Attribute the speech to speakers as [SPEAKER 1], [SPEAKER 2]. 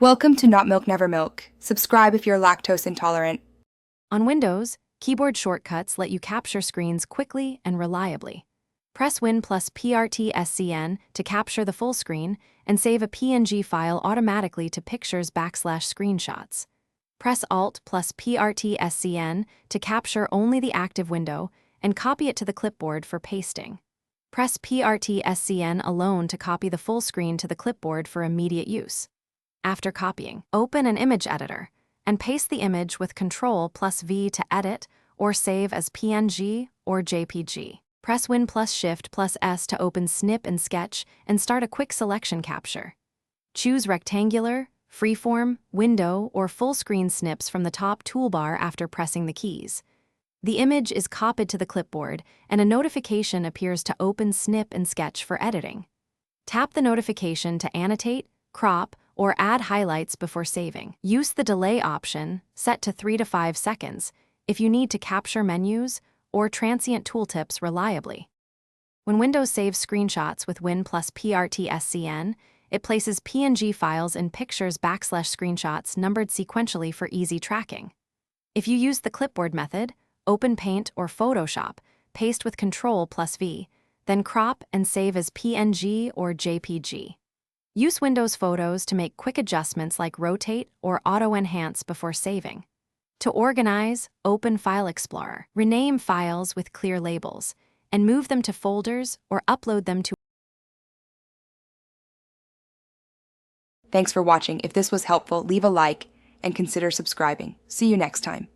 [SPEAKER 1] Welcome to Not Milk Never Milk. Subscribe if you're lactose intolerant.
[SPEAKER 2] On Windows, keyboard shortcuts let you capture screens quickly and reliably. Press Win plus PRT-SCN to capture the full screen and save a PNG file automatically to pictures/screenshots. Press Alt plus PRT-SCN to capture only the active window and copy it to the clipboard for pasting. Press PRT-SCN alone to copy the full screen to the clipboard for immediate use. After copying, open an image editor and paste the image with Ctrl plus V to edit or save as PNG or JPG. Press Win plus Shift plus S to open Snip and Sketch and start a quick selection capture. Choose rectangular, freeform, window, or full screen snips from the top toolbar after pressing the keys. The image is copied to the clipboard and a notification appears to open Snip and Sketch for editing. Tap the notification to annotate, crop, or add highlights before saving. Use the delay option, set to 3 to 5 seconds, if you need to capture menus or transient tooltips reliably. When Windows saves screenshots with Win plus PRT-SCN, it places PNG files in pictures/screenshots numbered sequentially for easy tracking. If you use the clipboard method, open Paint or Photoshop, paste with Ctrl plus V, then crop and save as PNG or JPG. Use Windows Photos to make quick adjustments like rotate or auto-enhance before saving. To organize, open File Explorer, rename files with clear labels, and move them to folders or upload them to.
[SPEAKER 1] Thanks for watching. If this was helpful, leave a like and consider subscribing. See you next time.